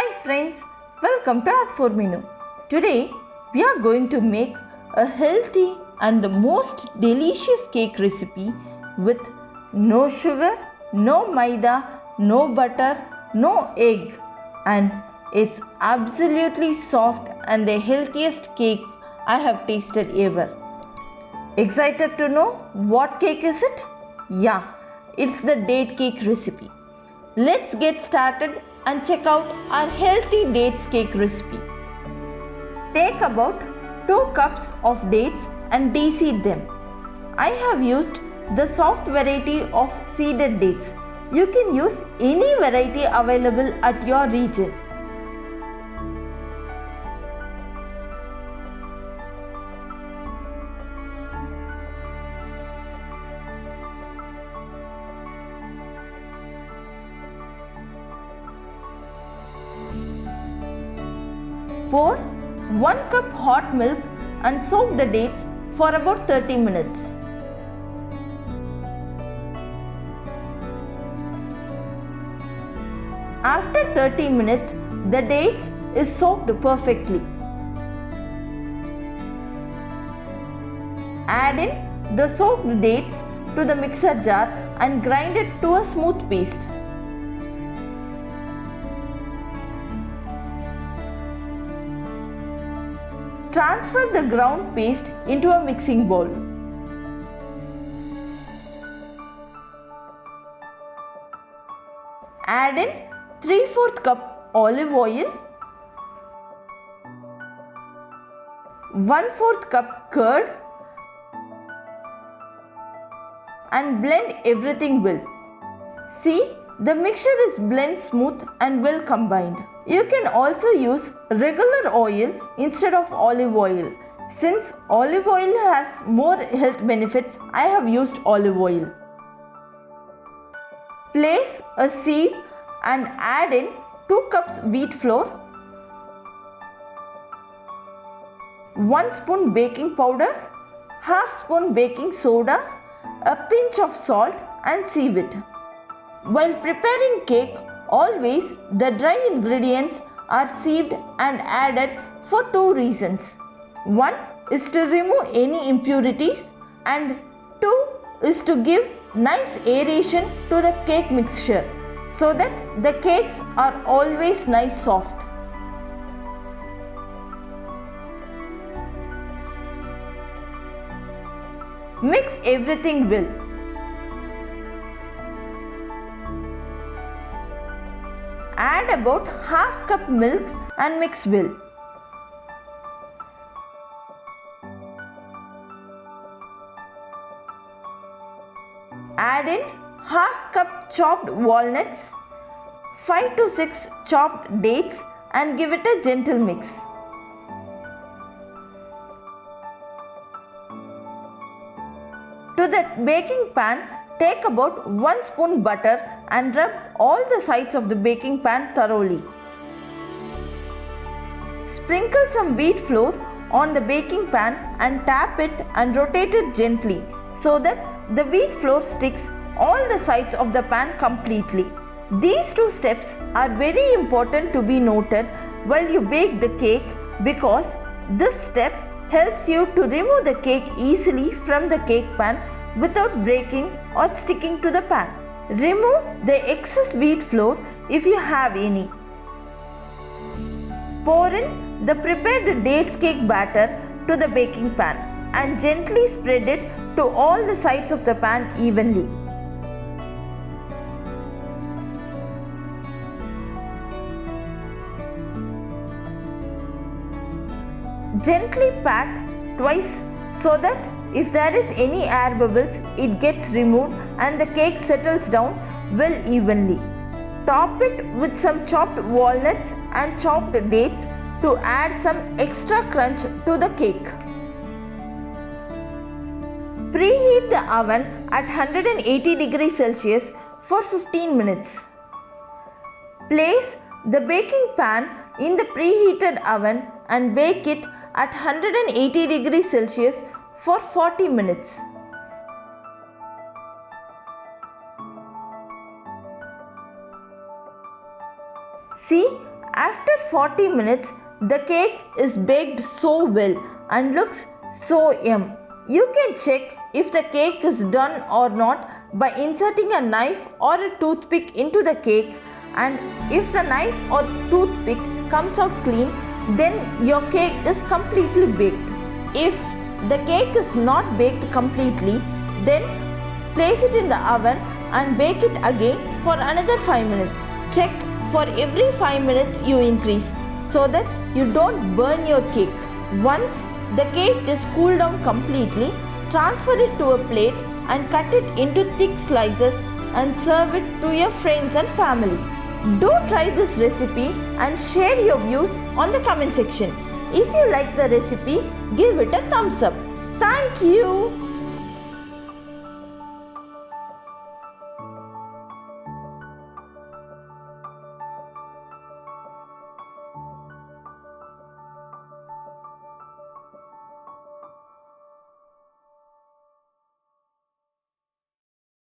Hi friends, welcome to App for Menu. Today we are going to make a healthy and the most delicious cake recipe with no sugar, no maida, no butter, no egg, and it's absolutely soft and the healthiest cake I have tasted ever. Excited to know what cake is it? Yeah, it's the date cake recipe. Let's get started and check out our healthy dates cake recipe. Take about 2 cups of dates and de-seed them. I have used the soft variety of seeded dates. You can use any variety available at your region. Pour 1 cup hot milk and soak the dates for about 30 minutes. After 30 minutes, the dates is soaked perfectly. Add in the soaked dates to the mixer jar and grind it to a smooth paste. Transfer the ground paste into a mixing bowl. Add in 3/4 cup olive oil, 1/4 cup curd and blend everything well. See, the mixture is blend smooth and well combined. You can also use regular oil instead of olive oil. Since olive oil has more health benefits, I have used olive oil. Place a sieve and add in 2 cups wheat flour, 1 spoon baking powder, half spoon baking soda, a pinch of salt and sieve it. While preparing cake, always the dry ingredients are sieved and added for 2 reasons. 1 is to remove any impurities and 2 is to give nice aeration to the cake mixture so that the cakes are always nice soft. Mix everything well. Add about half cup milk and mix well. Add in half cup chopped walnuts, 5 to 6 chopped dates and give it a gentle mix. To the baking pan, take about 1 spoon butter and rub all the sides of the baking pan thoroughly. Sprinkle some wheat flour on the baking pan and tap it and rotate it gently so that the wheat flour sticks all the sides of the pan completely. These 2 steps are very important to be noted while you bake the cake because this step helps you to remove the cake easily from the cake pan without breaking or sticking to the pan. Remove the excess wheat flour if you have any. Pour in the prepared dates cake batter to the baking pan and gently spread it to all the sides of the pan evenly. Gently pat twice so that if there is any air bubbles, it gets removed and the cake settles down well evenly. Top it with some chopped walnuts and chopped dates to add some extra crunch to the cake. Preheat the oven at 180 degrees Celsius for 15 minutes. Place the baking pan in the preheated oven and bake it at 180 degrees Celsius for 40 minutes. See, After 40 minutes, the cake is baked so well and looks so yum. You can check if the cake is done or not by inserting a knife or a toothpick into the cake, and if the knife or toothpick comes out clean, then your cake is completely baked. If the cake is not baked completely, then place it in the oven and bake it again for another 5 minutes. Check for every 5 minutes you increase so that you don't burn your cake. Once the cake is cooled down completely, transfer it to a plate and cut it into thick slices and serve it to your friends and family. Do try this recipe and share your views on the comment section. If you like the recipe, give it a thumbs up. Thank you.